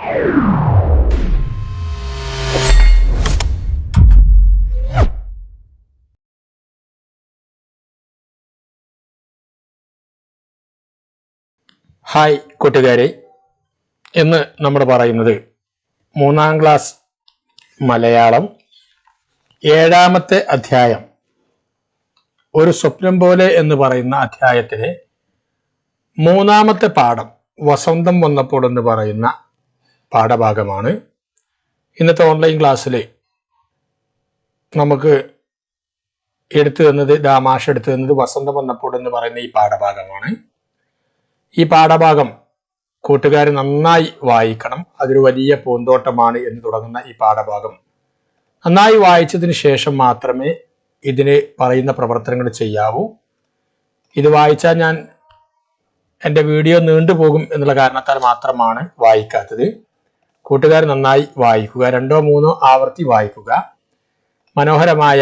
Hi കൂട്ടുകാരെ, ഇന്ന് നമ്മൾ പറയുന്നത് 3ാം ക്ലാസ് മലയാളം 7ാമത്തെ അധ്യായം ഒരു സ്വപ്നം പോലെ എന്ന് പറയുന്ന അധ്യായത്തിലെ 3ാമത്തെ പാഠം വസന്തം വന്നപ്പോൾ എന്ന് പറയുന്ന പാഠഭാഗമാണ്. ഇന്നത്തെ ഓൺലൈൻ ക്ലാസ്സിൽ നമുക്ക് മാഷ് എടുത്തു തന്നത് വസന്തം വന്നപ്പോൾ എന്ന് പറയുന്ന ഈ പാഠഭാഗമാണ്. ഈ പാഠഭാഗം കൂട്ടുകാർ നന്നായി വായിക്കണം. അതൊരു വലിയ പൂന്തോട്ടമാണ് എന്ന് തുടങ്ങുന്ന ഈ പാഠഭാഗം നന്നായി വായിച്ചതിന് ശേഷം മാത്രമേ ഇതിന് പറയുന്ന പ്രവർത്തനങ്ങൾ ചെയ്യാവൂ. ഇത് വായിച്ചാൽ ഞാൻ എൻ്റെ വീഡിയോ നീണ്ടുപോകും എന്നുള്ള കാരണത്താൽ മാത്രമാണ് വായിക്കാത്തത്. കൂട്ടുകാർ നന്നായി വായിക്കുക, 2 or 3 ആവർത്തി വായിക്കുക. മനോഹരമായ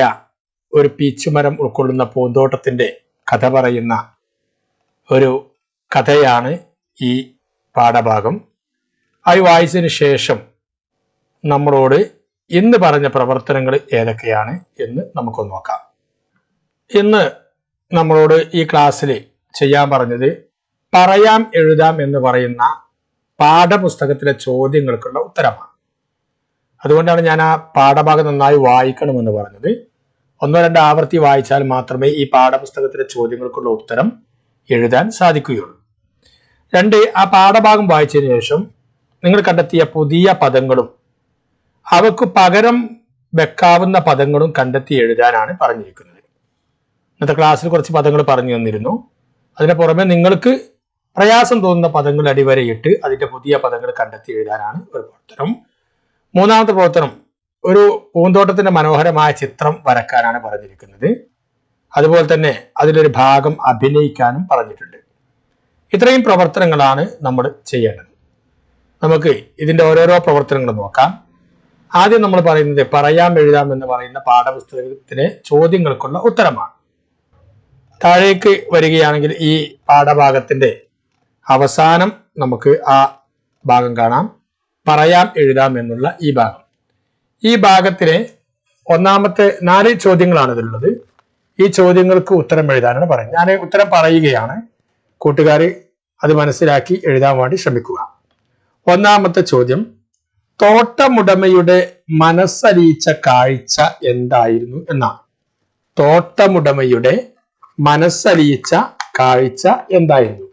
ഒരു പീച്ചുമരം ഉൾക്കൊള്ളുന്ന പൂന്തോട്ടത്തിൻ്റെ കഥ പറയുന്ന ഒരു കഥയാണ് ഈ പാഠഭാഗം. അത് വായിച്ചതിന് ശേഷം നമ്മളോട് ഇന്ന് പറഞ്ഞ പ്രവർത്തനങ്ങൾ ഏതൊക്കെയാണ് എന്ന് നമുക്കൊന്ന് നോക്കാം. ഇന്ന് നമ്മളോട് ഈ ക്ലാസ്സിൽ ചെയ്യാൻ പറഞ്ഞത് പറയാം എഴുതാം എന്ന് പറയുന്ന പാഠപുസ്തകത്തിലെ ചോദ്യങ്ങൾക്കുള്ള ഉത്തരമാണ്. അതുകൊണ്ടാണ് ഞാൻ ആ പാഠഭാഗം നന്നായി വായിക്കണമെന്ന് പറഞ്ഞത്. 1 or 2 ആവർത്തി വായിച്ചാൽ മാത്രമേ ഈ പാഠപുസ്തകത്തിലെ ചോദ്യങ്ങൾക്കുള്ള ഉത്തരം എഴുതാൻ സാധിക്കുകയുള്ളൂ. 2, ആ പാഠഭാഗം വായിച്ചതിന് ശേഷം നിങ്ങൾ കണ്ടെത്തിയ പുതിയ പദങ്ങളും അവക്ക് പകരം വെക്കാവുന്ന പദങ്ങളും കണ്ടെത്തി എഴുതാനാണ് പറഞ്ഞിരിക്കുന്നത്. ഇന്നത്തെ ക്ലാസ്സിൽ കുറച്ച് പദങ്ങൾ പറഞ്ഞു തന്നിരുന്നു. അതിന് പുറമെ നിങ്ങൾക്ക് പ്രയാസം തോന്നുന്ന പദങ്ങൾ അടിവരയിട്ട് അതിന്റെ പുതിയ പദങ്ങൾ കണ്ടെത്തി എഴുതാനാണ് ഒരു പ്രവർത്തനം. 3ാമത്തെ പ്രവർത്തനം ഒരു പൂന്തോട്ടത്തിന്റെ മനോഹരമായ ചിത്രം വരക്കാനാണ് പറഞ്ഞിരിക്കുന്നത്. അതുപോലെ തന്നെ അതിലൊരു ഭാഗം അഭിനയിക്കാനും പറഞ്ഞിട്ടുണ്ട്. ഇത്രയും പ്രവർത്തനങ്ങളാണ് നമ്മൾ ചെയ്യേണ്ടത്. നമുക്ക് ഇതിന്റെ ഓരോരോ പ്രവർത്തനങ്ങൾ നോക്കാം. ആദ്യം നമ്മൾ പറയുന്നത് പറയാം എഴുതാം എന്ന് പറയുന്ന പാഠപുസ്തകത്തിലെ ചോദ്യങ്ങൾക്കുള്ള ഉത്തരമാണ്. താഴേക്ക് വരികയാണെങ്കിൽ ഈ പാഠഭാഗത്തിന്റെ അവസാനം നമുക്ക് ആ ഭാഗം കാണാം. പറയാം എഴുതാം എന്നുള്ള ഈ ഭാഗം. ഈ ഭാഗത്തിലെ ഒന്നാമത്തെ 4 ചോദ്യങ്ങളാണ് ഇതിലുള്ളത്. ഈ ചോദ്യങ്ങൾക്ക് ഉത്തരം എഴുതാനാണ് പറയുന്നത്. ഞാൻ ഉത്തരം പറയുകയാണ്, കൂട്ടുകാർ അത് മനസ്സിലാക്കി എഴുതാൻ വേണ്ടി ശ്രമിക്കുക. ഒന്നാമത്തെ ചോദ്യം, തോട്ടമുടമയുടെ മനസ്സലിയിച്ച കാഴ്ച എന്തായിരുന്നു എന്നാണ്. തോട്ടമുടമയുടെ മനസ്സലിയിച്ച കാഴ്ച എന്തായിരുന്നു?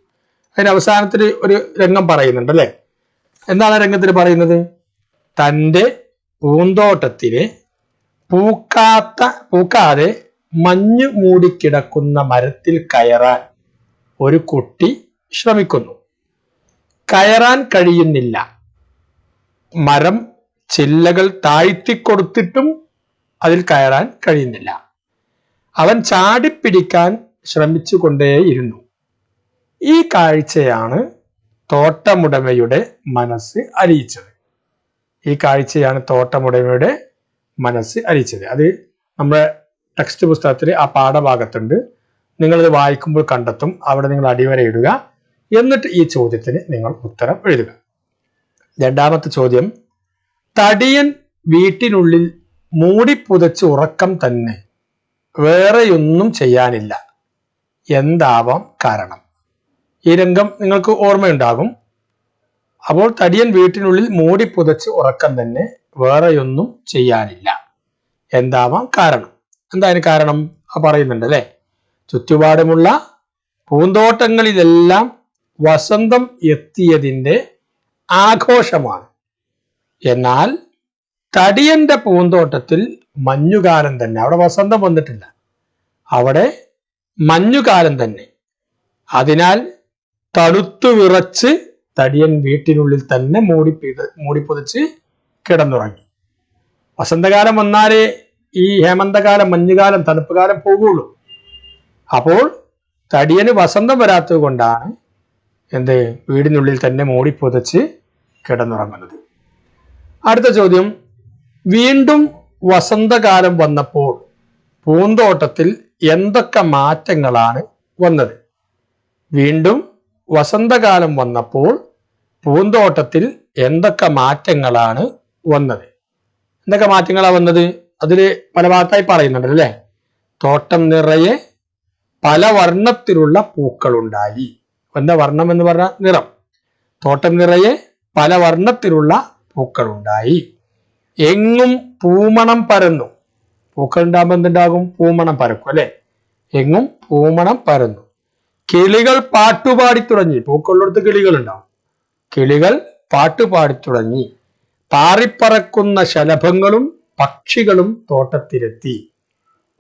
അതിന് അവസാനത്തിൽ ഒരു രംഗം പറയുന്നുണ്ട് അല്ലെ? എന്താണ് രംഗത്തിൽ പറയുന്നത്? തൻ്റെ പൂന്തോട്ടത്തിലെ പൂക്കാതെ മഞ്ഞു മൂടിക്കിടക്കുന്ന മരത്തിൽ കയറാൻ ഒരു കുട്ടി ശ്രമിക്കുന്നു. കയറാൻ കഴിയുന്നില്ല. മരം ചില്ലകൾ താഴ്ത്തിക്കൊടുത്തിട്ടും അതിൽ കയറാൻ കഴിയുന്നില്ല. അവൻ ചാടിപ്പിടിക്കാൻ ശ്രമിച്ചുകൊണ്ടേയിരുന്നു. ഈ കാഴ്ചയാണ് തോട്ടമുടമയുടെ മനസ്സ് അലിയിച്ചത്. ഈ കാഴ്ചയാണ് തോട്ടമുടമയുടെ മനസ്സ് അലിയിച്ചത്. അത് നമ്മുടെ ടെക്സ്റ്റ് പുസ്തകത്തിൽ ആ പാഠഭാഗത്തുണ്ട്. നിങ്ങളിത് വായിക്കുമ്പോൾ കണ്ടെത്തും. അവിടെ നിങ്ങൾ അടിവര ഇടുക. എന്നിട്ട് ഈ ചോദ്യത്തിന് നിങ്ങൾ ഉത്തരം എഴുതുക. 2ാമത്തെ ചോദ്യം, തടിയൻ വീട്ടിനുള്ളിൽ മൂടിപ്പുതച്ച് ഉറക്കം തന്നെ, വേറെയൊന്നും ചെയ്യാനില്ല. എന്താവാം കാരണം? ഈ രംഗം നിങ്ങൾക്ക് ഓർമ്മയുണ്ടാകും. അപ്പോൾ തടിയൻ വീട്ടിനുള്ളിൽ മൂടിപ്പുതച്ച് ഉറക്കം തന്നെ, വേറെയൊന്നും ചെയ്യാനില്ല. എന്താവാം കാരണം? എന്തായാലും കാരണം പറയുന്നുണ്ട് അല്ലെ? ചുറ്റുപാടുമുള്ള പൂന്തോട്ടങ്ങളിലെല്ലാം വസന്തം എത്തിയതിൻ്റെ ആഘോഷമാണ്. എന്നാൽ തടിയന്റെ പൂന്തോട്ടത്തിൽ മഞ്ഞുകാലം തന്നെ. അവിടെ വസന്തം വന്നിട്ടില്ല, അവിടെ മഞ്ഞുകാലം തന്നെ. അതിനാൽ തണുത്തു വിറച്ച് തടിയൻ വീട്ടിനുള്ളിൽ തന്നെ മൂടിപ്പൊതിച്ച് കിടന്നുറങ്ങി. വസന്തകാലം വന്നാലേ ഈ ഹേമന്തകാലം, മഞ്ഞുകാലം, തണുപ്പുകാലം പോകുള്ളൂ. അപ്പോൾ തടിയന് വസന്തം വരാത്തത് കൊണ്ടാണ് വീടിനുള്ളിൽ തന്നെ മൂടിപ്പൊതിച്ച് കിടന്നുറങ്ങുന്നത്. അടുത്ത ചോദ്യം, വീണ്ടും വസന്തകാലം വന്നപ്പോൾ പൂന്തോട്ടത്തിൽ എന്തൊക്കെ മാറ്റങ്ങളാണ് വന്നത്? വീണ്ടും വസന്തകാലം വന്നപ്പോൾ പൂന്തോട്ടത്തിൽ എന്തൊക്കെ മാറ്റങ്ങളാണ് വന്നത്? എന്തൊക്കെ മാറ്റങ്ങളാണ് വന്നത്? അതില് പല ഭാഗത്തായി പറയുന്നുണ്ട് അല്ലേ? തോട്ടം നിറയെ പല വർണ്ണത്തിലുള്ള പൂക്കളുണ്ടായി. എന്താ വർണ്ണം എന്ന് പറഞ്ഞാൽ നിറം. തോട്ടം നിറയെ പല വർണ്ണത്തിലുള്ള പൂക്കളുണ്ടായി. എങ്ങും പൂമണം പരന്നു. പൂക്കൾ ഉണ്ടാകുമ്പോൾ എന്തുണ്ടാകും? പൂമണം പരക്കും അല്ലെ? എങ്ങും പൂമണം പരന്നു. കിളികൾ പാട്ടുപാടി തുടങ്ങി. പൂക്കളുള്ളടത്ത് കിളികൾ ഉണ്ടാവും. കിളികൾ പാട്ടുപാടി തുടങ്ങി. പാറിപ്പറക്കുന്ന ശലഭങ്ങളും പക്ഷികളും തോട്ടത്തിലെത്തി.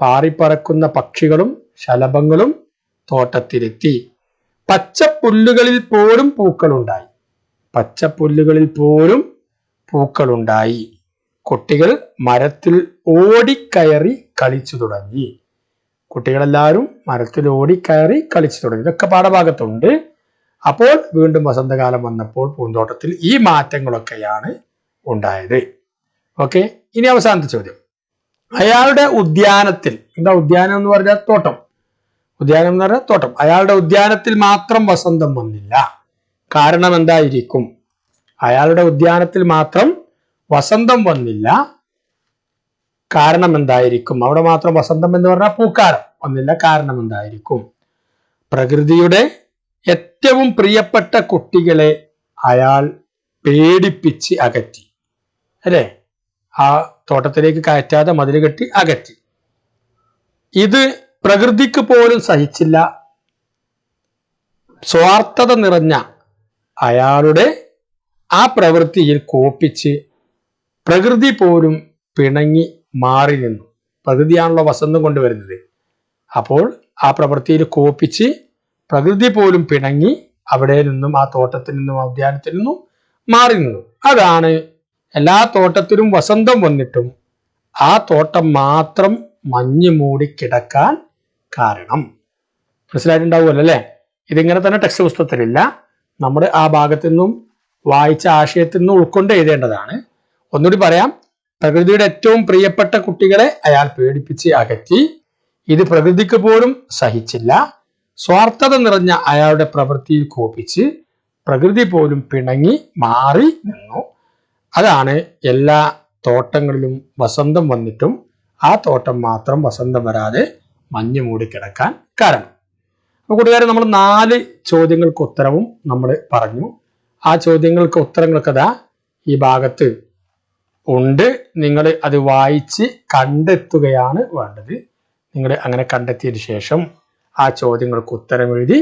പാറിപ്പറക്കുന്ന പക്ഷികളും ശലഭങ്ങളും തോട്ടത്തിലെത്തി. പച്ചപ്പുല്ലുകളിൽ പോലും പൂക്കളുണ്ടായി. പച്ചപ്പുല്ലുകളിൽ പോലും പൂക്കളുണ്ടായി. കുട്ടികൾ മരത്തിൽ ഓടിക്കയറി കളിച്ചു തുടങ്ങി. കുട്ടികളെല്ലാവരും മരത്തിൽ ഓടിക്കയറി കളിച്ചു തുടങ്ങി. ഇതൊക്കെ പാഠഭാഗത്തുണ്ട്. അപ്പോൾ വീണ്ടും വസന്തകാലം വന്നപ്പോൾ പൂന്തോട്ടത്തിൽ ഈ മാറ്റങ്ങളൊക്കെയാണ് ഉണ്ടായത്. ഓക്കെ, ഇനി അവസാനത്തെ ചോദ്യം. അയാളുടെ ഉദ്യാനത്തിൽ, എന്താ ഉദ്യാനം എന്ന് പറഞ്ഞാൽ തോട്ടം, ഉദ്യാനം എന്ന് പറഞ്ഞാൽ തോട്ടം. അയാളുടെ ഉദ്യാനത്തിൽ മാത്രം വസന്തം വന്നില്ല. കാരണം എന്തായിരിക്കും? അയാളുടെ ഉദ്യാനത്തിൽ മാത്രം വസന്തം വന്നില്ല. കാരണം എന്തായിരിക്കും? അവിടെ മാത്രം വസന്തം എന്ന് പറഞ്ഞാൽ പൂക്കാലം വന്നില്ല. കാരണം എന്തായിരിക്കും? പ്രകൃതിയുടെ ഏറ്റവും പ്രിയപ്പെട്ട കുട്ടികളെ അയാൾ പേടിപ്പിച്ച് അകറ്റി അല്ലേ? ആ തോട്ടത്തിലേക്ക് കയറ്റാതെ മതിൽ കെട്ടി അകറ്റി. ഇത് പ്രകൃതിക്ക് പോലും സഹിച്ചില്ല. സ്വാർത്ഥത നിറഞ്ഞ അയാളുടെ ആ പ്രവൃത്തിയിൽ കോപിച്ച് പ്രകൃതി പോലും പിണങ്ങി മാറി നിന്നു. പ്രകൃതിയാണല്ലോ വസന്തം കൊണ്ടുവരുന്നത്. അപ്പോൾ ആ പ്രവൃത്തിയിൽ കോപിച്ച് പ്രകൃതി പോലും പിണങ്ങി അവിടെ നിന്നും, ആ തോട്ടത്തിൽ നിന്നും, ആ ഉദ്യാനത്തിൽ നിന്നും മാറി നിന്നു. അതാണ് എല്ലാ തോട്ടത്തിലും വസന്തം വന്നിട്ടും ആ തോട്ടം മാത്രം മഞ്ഞ് മൂടി കിടക്കാൻ കാരണം. മനസ്സിലായിട്ടുണ്ടാവുമല്ലോ അല്ലെ? ഇതിങ്ങനെ തന്നെ ടെക്സ്റ്റ് പുസ്തകത്തിലില്ല. നമ്മുടെ ആ ഭാഗത്തു നിന്നും വായിച്ച ആശയത്തിൽ നിന്നും ഉൾക്കൊണ്ട് എഴുതേണ്ടതാണ്. ഒന്നുകൂടി പറയാം. പ്രകൃതിയുടെ ഏറ്റവും പ്രിയപ്പെട്ട കുട്ടികളെ അയാൾ പേടിപ്പിച്ച് അകറ്റി. ഇത് പ്രകൃതിക്ക് പോലും സഹിച്ചില്ല. സ്വാർത്ഥത നിറഞ്ഞ അയാളുടെ പ്രവൃത്തിയിൽ കോപിച്ച് പ്രകൃതി പോലും പിണങ്ങി മാറി നിന്നു. അതാണ് എല്ലാ തോട്ടങ്ങളിലും വസന്തം വന്നിട്ടും ആ തോട്ടം മാത്രം വസന്തം വരാതെ മഞ്ഞ് മൂടിക്കിടക്കാൻ കാരണം. അപ്പൊ കൂട്ടുകാരെ, നമ്മൾ 4 ചോദ്യങ്ങൾക്ക് ഉത്തരവും നമ്മൾ പറഞ്ഞു. ആ ചോദ്യങ്ങൾക്ക് ഉത്തരങ്ങളൊക്കെ ദാ ഈ ഭാഗത്ത് ഉണ്ട്. നിങ്ങൾ അത് വായിച്ച് കണ്ടെത്തുകയാണ് വേണ്ടത്. നിങ്ങൾ അങ്ങനെ കണ്ടെത്തിയതിനു ശേഷം ആ ചോദ്യങ്ങൾക്ക് ഉത്തരം എഴുതി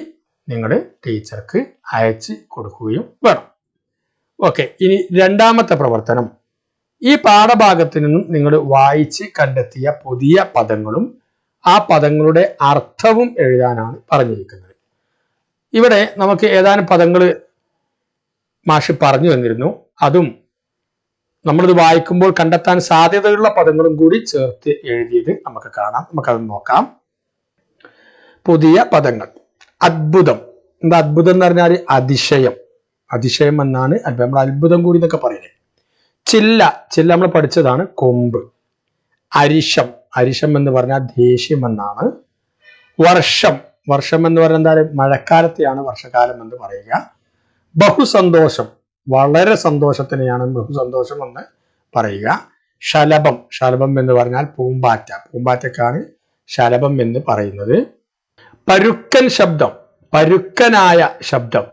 നിങ്ങൾ ടീച്ചർക്ക് അയച്ച് കൊടുക്കുകയും വേണം. ഓക്കെ, ഇനി രണ്ടാമത്തെ പ്രവർത്തനം. ഈ പാഠഭാഗത്തു നിന്നും നിങ്ങൾ വായിച്ച് കണ്ടെത്തിയ പുതിയ പദങ്ങളും ആ പദങ്ങളുടെ അർത്ഥവും എഴുതാനാണ് പറഞ്ഞിരിക്കുന്നത്. ഇവിടെ നമുക്ക് ഏതാനും പദങ്ങൾ മാഷ് പറഞ്ഞു തന്നിരുന്നു. അതും നമ്മളിത് വായിക്കുമ്പോൾ കണ്ടെത്താൻ സാധ്യതയുള്ള പദങ്ങളും കൂടി ചേർത്ത് എഴുതിയത് നമുക്ക് കാണാം. നമുക്കത് നോക്കാം. പുതിയ പദങ്ങൾ. അത്ഭുതം. എന്താ അത്ഭുതം എന്ന് പറഞ്ഞാൽ? അതിശയം. അതിശയം എന്നാണ് നമ്മൾ അത്ഭുതം കൂടി എന്നൊക്കെ പറയുന്നത്. ചില്ല. ചില്ല നമ്മൾ പഠിച്ചതാണ്, കൊമ്പ്. അരിശം. അരിശം എന്ന് പറഞ്ഞാൽ ദേഷ്യം എന്നാണ്. വർഷം. വർഷം എന്ന് പറഞ്ഞാൽ എന്താ? മഴക്കാലത്തെയാണ് വർഷകാലം എന്ന് പറയുക. ബഹുസന്തോഷം. വളരെ സന്തോഷത്തിനെയാണ് ബഹുസന്തോഷം എന്ന് പറയുക. ശലഭം. ശലഭം എന്ന് പറഞ്ഞാൽ പൂമ്പാറ്റ. പൂമ്പാറ്റക്കാണ് ശലഭം എന്ന് പറയുന്നത്. പരുക്കൻ ശബ്ദം. പരുക്കനായ ശബ്ദം,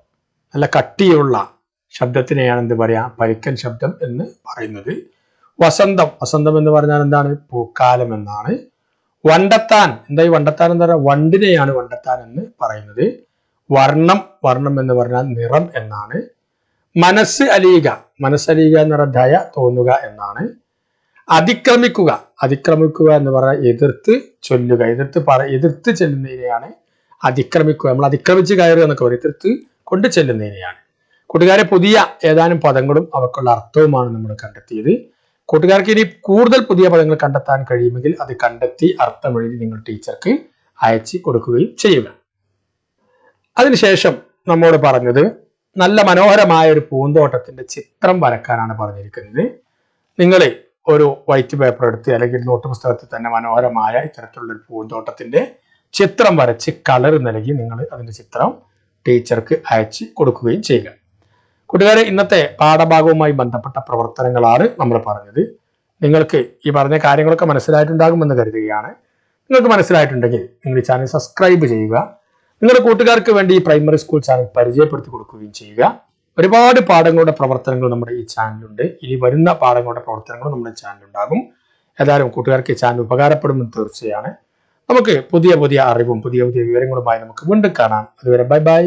നല്ല കട്ടിയുള്ള ശബ്ദത്തിനെയാണ് എന്ത് പറയാ? പരുക്കൻ ശബ്ദം എന്ന് പറയുന്നത്. വസന്തം. വസന്തം എന്ന് പറഞ്ഞാൽ എന്താണ്? പൂക്കാലം എന്നാണ്. വണ്ടത്താൻ. എന്താ ഈ വണ്ടത്താൻ എന്ന് പറഞ്ഞാൽ? വണ്ടിനെയാണ് വണ്ടത്താൻ എന്ന് പറയുന്നത്. വർണ്ണം. വർണ്ണം എന്ന് പറഞ്ഞാൽ നിറം എന്നാണ്. മനസ്സ് അലിയുക. മനസ്സലിയുക എന്ന് പറഞ്ഞാൽ ദയ തോന്നുക എന്നാണ്. അതിക്രമിക്കുക. അതിക്രമിക്കുക എന്ന് പറഞ്ഞാൽ എതിർത്ത് ചൊല്ലുക. എതിർത്ത് ചെല്ലുന്നതിനെയാണ് അതിക്രമിക്കുക. നമ്മൾ അതിക്രമിച്ച് കയറുക എന്നൊക്കെ പറയും. എതിർത്ത് കൊണ്ട് ചെല്ലുന്നതിനെയാണ്. കൂട്ടുകാരെ, പുതിയ ഏതാനും പദങ്ങളും അവക്കുള്ള അർത്ഥവുമാണ് നമ്മൾ കണ്ടെത്തിയത്. കൂട്ടുകാർക്ക് ഇനി കൂടുതൽ പുതിയ പദങ്ങൾ കണ്ടെത്താൻ കഴിയുമെങ്കിൽ അത് കണ്ടെത്തി അർത്ഥം എഴുതി നിങ്ങൾ ടീച്ചർക്ക് അയച്ച് കൊടുക്കുകയും ചെയ്യുക. അതിനുശേഷം നമ്മോട് പറഞ്ഞത് നല്ല മനോഹരമായ ഒരു പൂന്തോട്ടത്തിന്റെ ചിത്രം വരക്കാനാണ് പറഞ്ഞിരിക്കുന്നത്. നിങ്ങൾ ഒരു വൈറ്റ് പേപ്പർ എടുത്ത് അല്ലെങ്കിൽ നോട്ട് പുസ്തകത്തിൽ തന്നെ മനോഹരമായ ഇത്തരത്തിലുള്ള ഒരു പൂന്തോട്ടത്തിന്റെ ചിത്രം വരച്ച് കളർ നൽകി നിങ്ങൾ അതിന്റെ ചിത്രം ടീച്ചർക്ക് അയച്ച് കൊടുക്കുകയും ചെയ്യുക. കൂട്ടുകാരെ, ഇന്നത്തെ പാഠഭാഗവുമായി ബന്ധപ്പെട്ട പ്രവർത്തനങ്ങളാണ് നമ്മൾ പറഞ്ഞത്. നിങ്ങൾക്ക് ഈ പറഞ്ഞ കാര്യങ്ങളൊക്കെ മനസ്സിലായിട്ടുണ്ടാകുമെന്ന് കരുതുകയാണ്. നിങ്ങൾക്ക് മനസ്സിലായിട്ടുണ്ടെങ്കിൽ നിങ്ങൾ ഈ ചാനൽ സബ്സ്ക്രൈബ് ചെയ്യുക. നിങ്ങളുടെ കൂട്ടുകാർക്ക് വേണ്ടി ഈ പ്രൈമറി സ്കൂൾ ചാനൽ പരിചയപ്പെടുത്തി കൊടുക്കുകയും ചെയ്യുക. ഒരുപാട് പാഠങ്ങളുടെ പ്രവർത്തനങ്ങൾ നമ്മുടെ ഈ ചാനലുണ്ട്. ഇനി വരുന്ന പാഠങ്ങളുടെ പ്രവർത്തനങ്ങളും നമ്മുടെ ചാനലുണ്ടാകും. ഏതായാലും കൂട്ടുകാർക്ക് ഈ ചാനൽ ഉപകാരപ്പെടുമെന്ന് തീർച്ചയാണ്. നമുക്ക് പുതിയ പുതിയ അറിവും പുതിയ പുതിയ വിവരങ്ങളുമായി നമുക്ക് വീണ്ടും കാണാം. അതുവരെ ബൈ ബൈ.